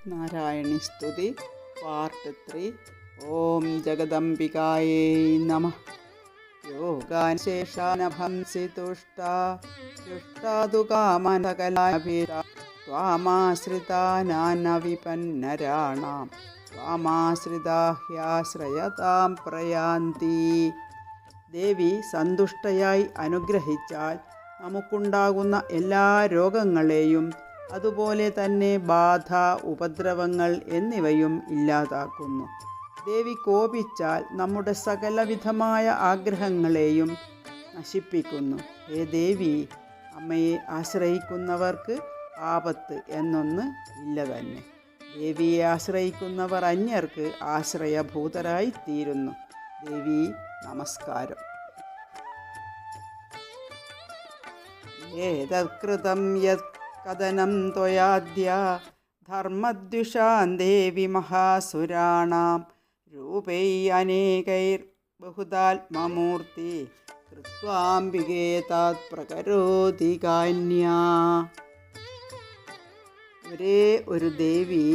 നാരായണി സ്തുതി പാർട്ട് 3. ഓം ജഗദംബികായേ നമഃ. യോഗാശേഷാനഭംസി തുഷ്ടാതു കാമനകലാഭിഷ ത്വാമാശ്രിതാനാനവിപന്നരാണാം ത്വാമാശ്രിതാഹ്യാശ്രയതാം പ്രയാന്തി. ദേവി സന്തുഷ്ടയായി അനുഗ്രഹിച്ചാൽ നമുക്കുണ്ടാകുന്ന എല്ലാ രോഗങ്ങളെയും അതുപോലെ തന്നെ ബാധ, ഉപദ്രവങ്ങൾ എന്നിവയും ഇല്ലാതാക്കുന്നു. ദേവി കോപിച്ചാൽ നമ്മുടെ സകലവിധമായ ആഗ്രഹങ്ങളെയും നശിപ്പിക്കുന്നു. ഹേ ദേവി, അമ്മയെ ആശ്രയിക്കുന്നവർക്ക് ആപത്ത് എന്നൊന്ന് ഇല്ല തന്നെ. ദേവിയെ ആശ്രയിക്കുന്നവർ അന്യർക്ക് ആശ്രയഭൂതരായി തീരുന്നു. ദേവി നമസ്കാരം. ഏതത്കൃതം യത് കഥനം ത്വയാദ്യ ധർമ്മദ്വിഷാൻ ദേവി മഹാസുരാണാം രൂപൈ അനേകൈർ ബഹുതാത്മമൂർത്തി കൃത്വാംബികേ താത് പ്രകരോതി കാന്യാ. ഒരേ ഒരു ദേവി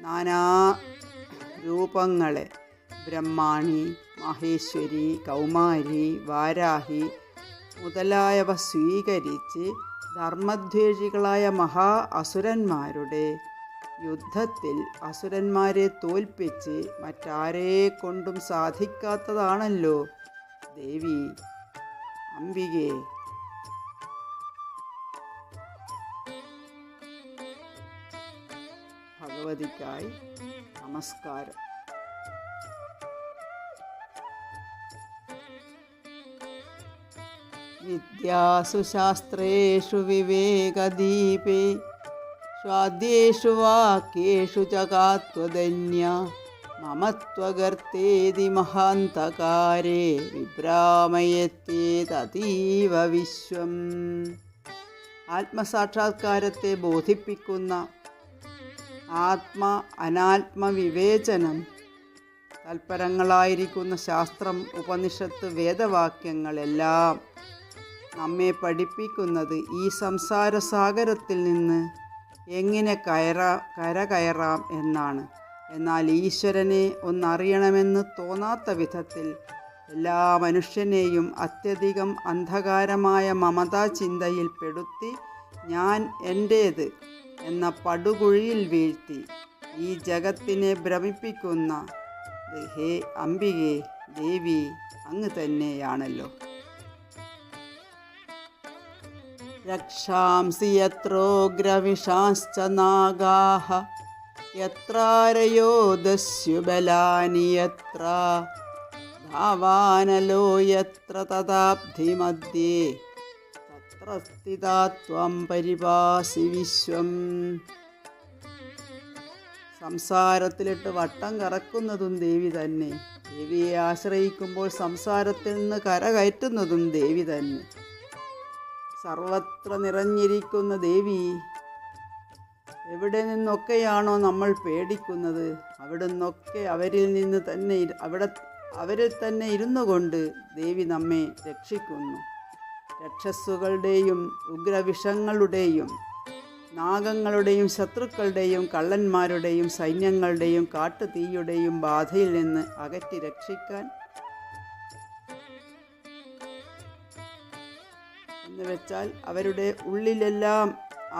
നാനാ രൂപങ്ങളെ ബ്രഹ്മാണി, മഹേശ്വരി, കൗമാരി, വാരാഹി മുതലായവ സ്വീകരിച്ച് ധർമ്മദ്വേഷികളായ മഹാ അസുരന്മാരുടെ യുദ്ധത്തിൽ അസുരന്മാരെ തോൽപ്പിച്ച് മറ്റാരെ കൊണ്ടും സാധിക്കാത്തതാണല്ലോ ദേവി അംബികേ. ഭഗവതിക്കായി നമസ്കാരം. വിദ്യാസു ശാസ്ത്രേഷു വിവേകദീപേ സ്വാദ്യേഷു വാക്യേഷു ചകാത്വധന്യ മമത്വഗർത്തേതി മഹാന്തകാരേ വിഭ്രാമയത്തേതീവ വിശ്വം. ആത്മസാക്ഷാത്കാരത്തെ ബോധിപ്പിക്കുന്ന അനാത്മവിവേചനം തൽപരങ്ങളായിരിക്കുന്ന ശാസ്ത്രം, ഉപനിഷത്ത്, വേദവാക്യങ്ങളെല്ലാം നമ്മെ പഠിപ്പിക്കുന്നത് ഈ സംസാരസാഗരത്തിൽ നിന്ന് എങ്ങനെ കരകയറാം എന്നാണ്. എന്നാൽ ഈശ്വരനെ ഒന്നറിയണമെന്ന് തോന്നാത്ത വിധത്തിൽ എല്ലാ മനുഷ്യനെയും അത്യധികം അന്ധകാരമായ മമതാ ചിന്തയിൽ പെടുത്തി ഞാൻ എൻ്റേത് എന്ന പടുകുഴിയിൽ വീഴ്ത്തി ഈ ജഗത്തിനെ ഭ്രമിപ്പിക്കുന്ന ഹേ അംബികേ ദേവി അങ്ങ് തന്നെയാണല്ലോ. രക്ഷാംസി യത്രോഗ്രവിഷാശ്ച നാഗാഃ യത്രാരയോ ദസ്യുബലാനി യത്ര ധാവാനലോ യത്ര തദാബ്ധി മധ്യേ തത്ര സ്ഥിതാ ത്വം പരിപാസി വിശ്വം. സംസാരത്തിലിട്ട് വട്ടം കറക്കുന്നതും ദേവി തന്നെ. ദേവിയെ ആശ്രയിക്കുമ്പോൾ സംസാരത്തിൽ നിന്ന് കരകയറ്റുന്നതും ദേവി തന്നെ. സർവത്ര നിറഞ്ഞിരിക്കുന്ന ദേവി എവിടെ നിന്നൊക്കെയാണോ നമ്മൾ പേടിക്കുന്നത് അവിടുന്നൊക്കെ അവരിൽ തന്നെ ഇരുന്നു കൊണ്ട് ദേവി നമ്മെ രക്ഷിക്കുന്നു. രക്ഷസ്സുകളുടെയും ഉഗ്രവിഷങ്ങളുടെയും നാഗങ്ങളുടെയും ശത്രുക്കളുടെയും കള്ളന്മാരുടെയും സൈന്യങ്ങളുടെയും കാട്ടുതീയുടെയും ബാധയിൽ നിന്ന് അകറ്റി രക്ഷിക്കാൻ എന്ന് വെച്ചാൽ അവരുടെ ഉള്ളിലെല്ലാം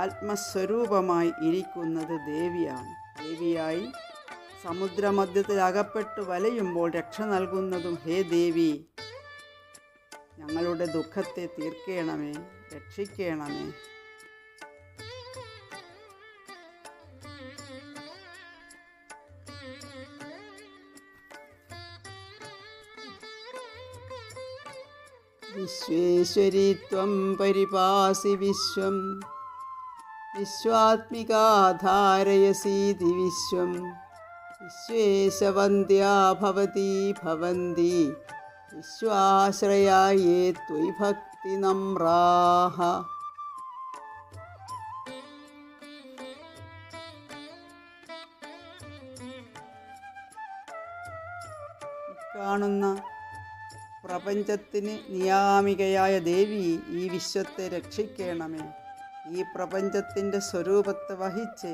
ആത്മസ്വരൂപമായി ഇരിക്കുന്നത് ദേവിയാണ്. ദേവിയായി സമുദ്രമധ്യത്തിൽ അകപ്പെട്ട് വലയുമ്പോൾ രക്ഷ നൽകുന്നതും ഹേ ദേവി ഞങ്ങളുടെ ദുഃഖത്തെ തീർക്കണമേ, രക്ഷിക്കണമേ. വിശ്വേശ്വരി ത്വം പരിപാസി വിശ്വം വിശ്വാത്മികാധാരയസീതി വിശ്വം വിശ്വേശവന്ധ്യാ ഭവതി ഭവന്തി വിശ്വാശ്രയായേ ത്വയി ഭക്തി നമ്രാഃ. കാണുന്ന പ്രപഞ്ചത്തിന് നിയാമികയായ ദേവി ഈ വിശ്വത്തെ രക്ഷിക്കണമേ. ഈ പ്രപഞ്ചത്തിൻ്റെ സ്വരൂപത്തെ വഹിച്ച്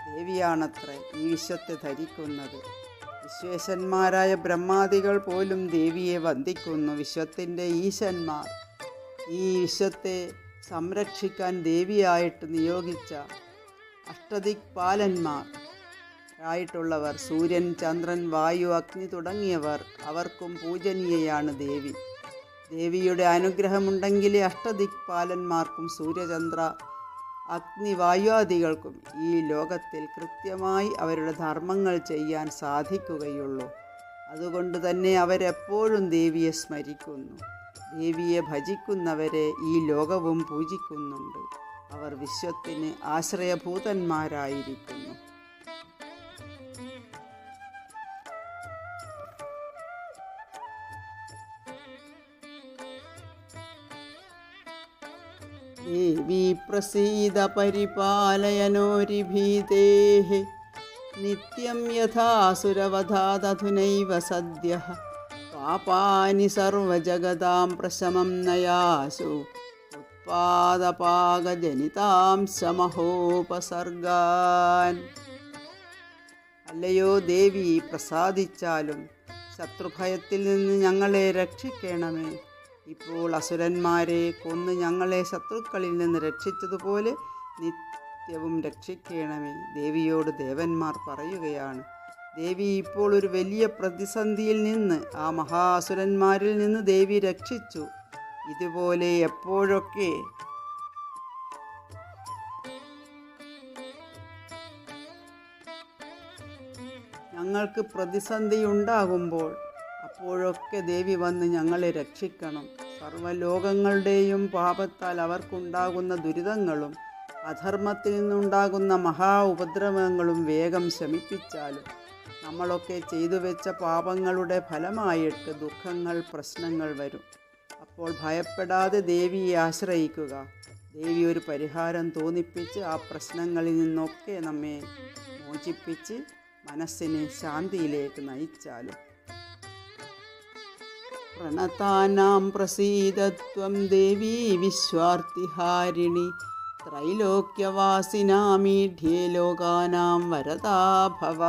ദേവിയാണത്രേ ഈ വിശ്വത്തെ ധരിക്കുന്നത്. വിശ്വേശന്മാരായ ബ്രഹ്മാദികൾ പോലും ദേവിയെ വന്ദിക്കുന്നു. വിശ്വത്തിൻ്റെ ഈശന്മാർ, ഈ വിശ്വത്തെ സംരക്ഷിക്കാൻ ദേവിയായിട്ട് നിയോഗിച്ച അഷ്ടദിക്പാലന്മാർ ആയിട്ടുള്ളവർ, സൂര്യൻ, ചന്ദ്രൻ, വായു, അഗ്നി തുടങ്ങിയവർ, അവർക്കും പൂജനീയയാണ് ദേവി. ദേവിയുടെ അനുഗ്രഹമുണ്ടെങ്കിലേ അഷ്ടദിക്പാലന്മാർക്കും സൂര്യചന്ദ്ര അഗ്നി വായുവാദികൾക്കും ഈ ലോകത്തിൽ കൃത്യമായി അവരുടെ ധർമ്മങ്ങൾ ചെയ്യാൻ സാധിക്കുകയുള്ളൂ. അതുകൊണ്ട് തന്നെ അവരെപ്പോഴും ദേവിയെ സ്മരിക്കുന്നു. ദേവിയെ ഭജിക്കുന്നവരെ ഈ ലോകവും പൂജിക്കുന്നുണ്ട്. അവർ വിശ്വത്തിന് ആശ്രയഭൂതന്മാരായിരിക്കുന്നു. ദേവി പ്രസീദ പരിപാലയനോരിഭീതേഃ നിത്യം യഥാസുരവധാദധുനൈവ സദ്യഃ പാപാനി സർവജഗതാം പ്രശമം നയാസു ഉത്പാദപാകജനിതാം സമഹോപസർഗാൻ. അല്ലയോ ദേവി, പ്രസാദിച്ചാലും ശത്രുഭയത്തിൽ നിന്ന് ഞങ്ങളെ രക്ഷിക്കണമേ. ഇപ്പോൾ അസുരന്മാരെ കൊന്ന് ഞങ്ങളെ ശത്രുക്കളിൽ നിന്ന് രക്ഷിച്ചതുപോലെ നിത്യവും രക്ഷിക്കണമേ. ദേവിയോട് ദേവന്മാർ പറയുകയാണ്. ദേവി ഇപ്പോൾ ഒരു വലിയ പ്രതിസന്ധിയിൽ നിന്ന്, ആ മഹാസുരന്മാരിൽ നിന്ന് ദേവി രക്ഷിച്ചു. ഇതുപോലെ എപ്പോഴൊക്കെ ഞങ്ങൾക്ക് പ്രതിസന്ധി ഉണ്ടാകുമ്പോൾ അപ്പോഴൊക്കെ ദേവി വന്ന് ഞങ്ങളെ രക്ഷിക്കണം. സർവ്വലോകങ്ങളുടെയും പാപത്താൽ അവർക്കുണ്ടാകുന്ന ദുരിതങ്ങളും അധർമ്മത്തിൽ നിന്നുണ്ടാകുന്ന മഹാ ഉപദ്രവങ്ങളും വേഗം ശമിപ്പിച്ചാലും നമ്മളൊക്കെ ചെയ്തു വെച്ച പാപങ്ങളുടെ ഫലമായിട്ട് ദുഃഖങ്ങൾ, പ്രശ്നങ്ങൾ വരും. അപ്പോൾ ഭയപ്പെടാതെ ദേവിയെ ആശ്രയിക്കുക. ദേവി ഒരു പരിഹാരം തോന്നിപ്പിച്ച് ആ പ്രശ്നങ്ങളിൽ നിന്നൊക്കെ നമ്മെ മോചിപ്പിച്ച് മനസ്സിനെ ശാന്തിയിലേക്ക് നയിച്ചാലും. പ്രണതാനാം പ്രസീദത്വം ദേവി വിശ്വാർത്തിഹാരിണി ത്രൈലോക്യവാസിനാമീഢ്യേ ലോകാനാം വരദാ ഭവ.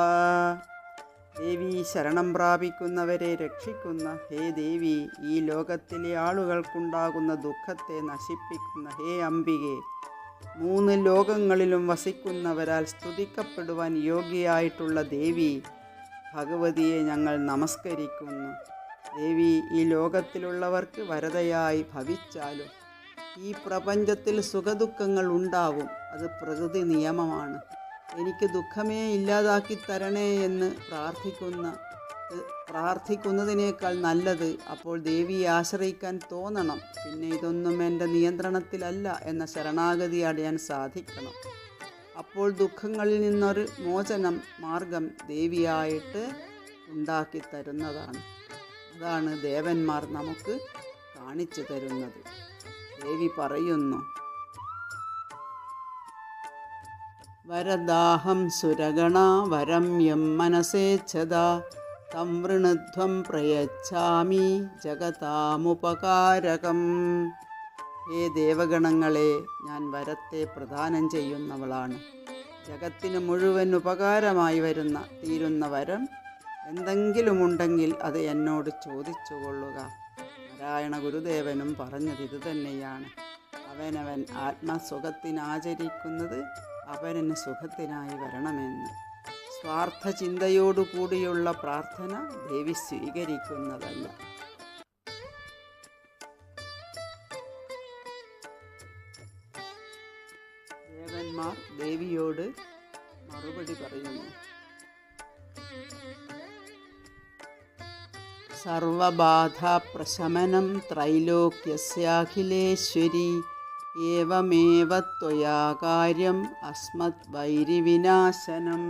ദേവി, ശരണം പ്രാപിക്കുന്നവരെ രക്ഷിക്കുന്ന ഹേ ദേവി, ഈ ലോകത്തിലെ ആളുകൾക്കുണ്ടാകുന്ന ദുഃഖത്തെ നശിപ്പിക്കുന്ന ഹേ അംബികെ, 3 ലോകങ്ങളിലും വസിക്കുന്നവരാൽ സ്തുതിക്കപ്പെടുവാൻ യോഗ്യയായിട്ടുള്ള ദേവി ഭഗവതിയെ ഞങ്ങൾ നമസ്കരിക്കുന്നു. ദേവി, ഈ ലോകത്തിലുള്ളവർക്ക് വരദയായി ഭവിച്ചാലും ഈ പ്രപഞ്ചത്തിൽ സുഖദുഃഖങ്ങൾ ഉണ്ടാവും. അത് പ്രകൃതി നിയമമാണ്. എനിക്ക് ദുഃഖമേ ഇല്ലാതാക്കി തരണേ എന്ന് പ്രാർത്ഥിക്കുന്നതിനേക്കാൾ നല്ലത് അപ്പോൾ ദേവിയെ ആശ്രയിക്കാൻ തോന്നണം. പിന്നെ ഇതൊന്നും എൻ്റെ നിയന്ത്രണത്തിലല്ല എന്ന ശരണാഗതി അടയാൻ സാധിക്കണം. അപ്പോൾ ദുഃഖങ്ങളിൽ നിന്നൊരു മോചനം മാർഗം ദേവിയായിട്ട് ഉണ്ടാക്കി തരുന്നതാണ്. അതാണ് ദേവന്മാർ നമുക്ക് കാണിച്ചു തരുന്നത്. ദേവി പറയുന്നു, വരദാഹം സുരഗണ വരം യം മനസേച്ഛതാ തം വൃണധ്വം പ്രയച്ഛാമി ജഗതാമുപകാരകം. ഹേ ദേവഗണങ്ങളെ, ഞാൻ വരത്തെ പ്രദാനം ചെയ്യുന്നവളാണ്. ജഗത്തിന് മുഴുവൻ ഉപകാരമായി തീരുന്ന വരം എന്തെങ്കിലുമുണ്ടെങ്കിൽ അത് എന്നോട് ചോദിച്ചു കൊള്ളുക. നാരായണ ഗുരുദേവനും പറഞ്ഞത് ഇതുതന്നെയാണ്. അവനവൻ ആത്മസുഖത്തിനാചരിക്കുന്നത് അവനന് സുഖത്തിനായി വരണമെന്ന്. സ്വാർത്ഥ ചിന്തയോടുകൂടിയുള്ള പ്രാർത്ഥന ദേവി സ്വീകരിക്കുന്നതല്ല. ദേവന്മാർ ദേവിയോട് മറുപടി പറയുന്നു. സർവബാധാപ്രശമനം ത്രൈലോക്യസ്യാഖിലേശ്വരി ഏവമേവ ത്വയാ കാര്യം അസ്മത് വൈരിവിനാശനം.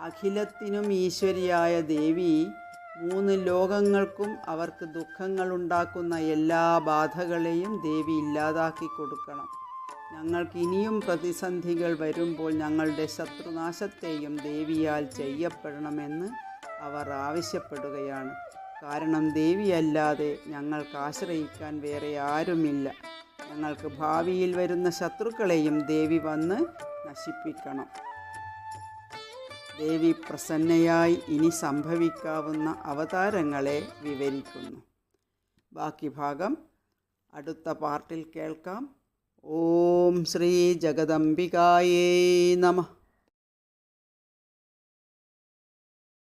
അഖിലത്തിനും ഈശ്വരിയായ ദേവി 3 ലോകങ്ങൾക്കും അവർക്ക് ദുഃഖങ്ങളുണ്ടാക്കുന്ന എല്ലാ ബാധകളെയും ദേവി ഇല്ലാതാക്കി കൊടുക്കണം. ഞങ്ങൾക്ക് ഇനിയും പ്രതിസന്ധികൾ വരുമ്പോൾ ഞങ്ങളുടെ ശത്രുനാശത്തെയും ദേവിയാൽ ചെയ്യപ്പെടണമെന്ന് അവർ ആവശ്യപ്പെടുകയാണ്. കാരണം ദേവിയല്ലാതെ ഞങ്ങൾക്ക് ആശ്രയിക്കാൻ വേറെ ആരുമില്ല. ഞങ്ങൾക്ക് ഭാവിയിൽ വരുന്ന ശത്രുക്കളെയും ദേവി വന്ന് നശിപ്പിക്കണം. ദേവി പ്രസന്നയായി ഇനി സംഭവിക്കാവുന്ന അവതാരങ്ങളെ വിവരിക്കുന്നു. ബാക്കി ഭാഗം അടുത്ത പാർട്ടിൽ കേൾക്കാം. ഓം ശ്രീ ജഗദംബികായേ നമഃ.